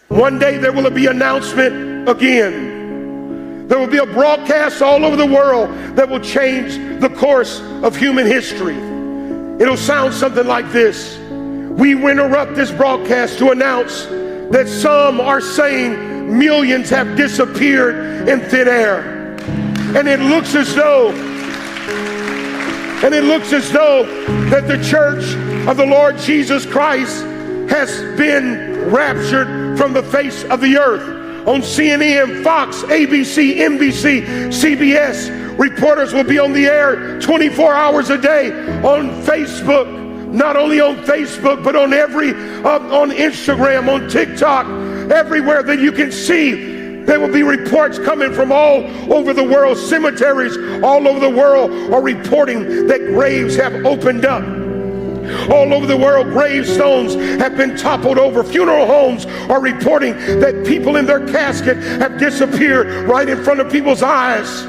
One day there will be announcement again. There will be a broadcast all over the world that will change the course of human history. It'll sound something like this. We interrupt this broadcast to announce that some are saying millions have disappeared in thin air. And it looks as though that the church of the Lord Jesus Christ has been raptured from the face of the earth. On CNN, Fox, ABC, NBC, CBS, reporters will be on the air 24 hours a day. On Facebook, not only on Facebook, but on on Instagram, on TikTok, everywhere that you can see, there will be reports coming from all over the world. Cemeteries all over the world are reporting that graves have opened up. All over the world, gravestones have been toppled over. Funeral homes are reporting that people in their casket have disappeared right in front of people's eyes.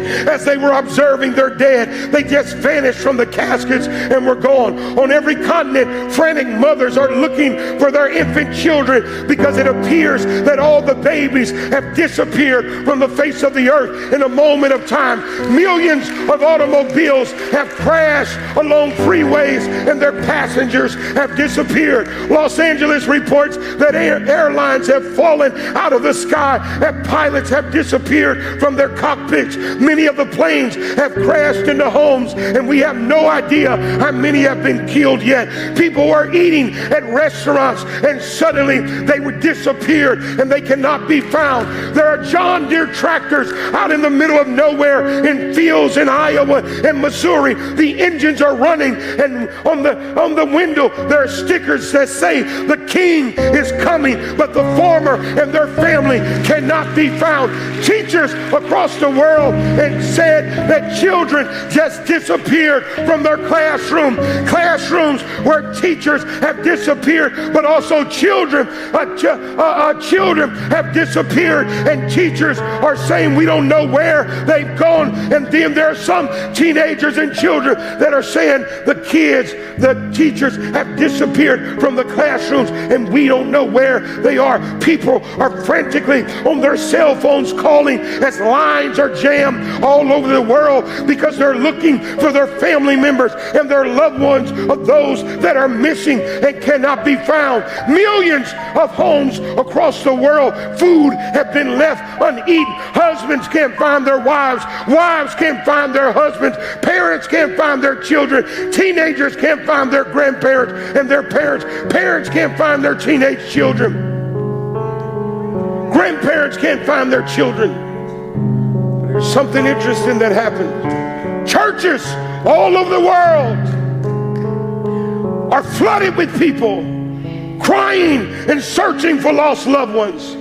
As they were observing their dead, they just vanished from the caskets and were gone. On every continent, frantic mothers are looking for their infant children because it appears that all the babies have disappeared from the face of the earth in a moment of time. Millions of automobiles have crashed along freeways and their passengers have disappeared. Los Angeles reports that airlines have fallen out of the sky and pilots have disappeared from their cockpits. Many of the planes have crashed into homes, and we have no idea how many have been killed yet. People are eating at restaurants, and suddenly they would disappear, and they cannot be found. There are John Deere tractors out in the middle of nowhere in fields in Iowa and Missouri. The engines are running, and on the window there are stickers that say the king is coming, but the farmer and their family cannot be found. Teachers across the world and said that children just disappeared from their classrooms where teachers have disappeared, but also children have disappeared, and teachers are saying we don't know where they've gone. And then there are some teenagers and children that are saying the teachers have disappeared from the classrooms and we don't know where they are. People are frantically on their cell phones calling as lines are jammed all over the world because they're looking for their family members and their loved ones of those that are missing and cannot be found. Millions of homes across the world, food have been left uneaten. Husbands can't find their wives. Wives can't find their husbands. Parents can't find their children. Teenagers can't find their grandparents and their parents. Parents can't find their teenage children. Grandparents can't find their children. There's something interesting that happened. Churches all over the world are flooded with people crying and searching for lost loved ones.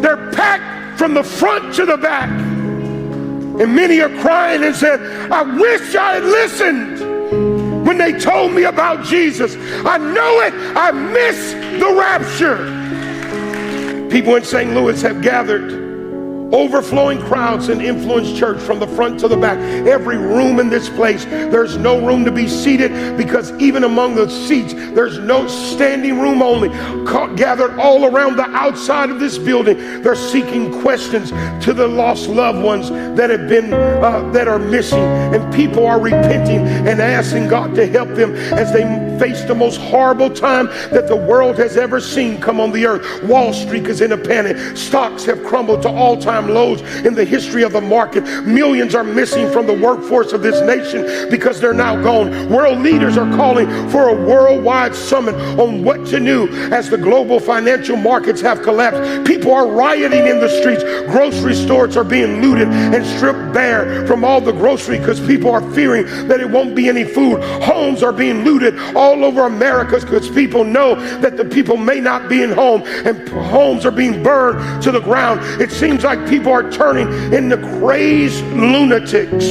They're packed from the front to the back. And many are crying and said, I wish I had listened when they told me about Jesus. I know it. I miss the rapture. People in St. Louis have gathered. Overflowing crowds in Influence Church from the front to the back. Every room in this place, there's no room to be seated because even among the seats, there's no standing room only. Gathered all around the outside of this building, they're seeking questions to the lost loved ones that have been, that are missing. And people are repenting and asking God to help them as they face the most horrible time that the world has ever seen come on the earth. Wall Street is in a panic. Stocks have crumbled to all-time lows in the history of the market. Millions are missing from the workforce of this nation because they're now gone. World leaders are calling for a worldwide summit on what to do as the global financial markets have collapsed. People are rioting in the streets. Grocery stores are being looted and stripped bare from all the grocery because people are fearing that it won't be any food. Homes are being looted all over America because people know that the people may not be in home, and homes are being burned to the ground. It seems like people are turning into crazed lunatics.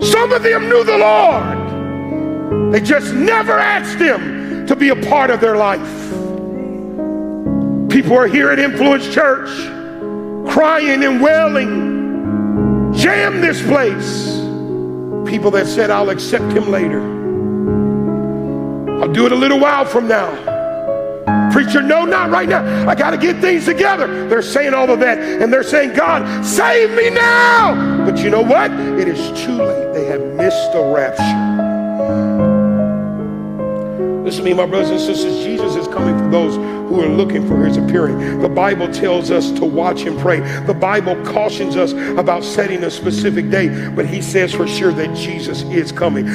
Some of them knew the Lord. They just never asked him to be a part of their life. People are here at Influence Church crying and wailing. Jam this place. People that said, I'll accept him later. I'll do it a little while from now. Preacher, no, not right now. I got to get things together. They're saying all of that, and they're saying, God, save me now. But you know what? It is too late. They have missed the rapture. Listen to me, my brothers and sisters. Jesus is coming for those who are looking for his appearing. The Bible tells us to watch and pray. The Bible cautions us about setting a specific day, but he says for sure that Jesus is coming.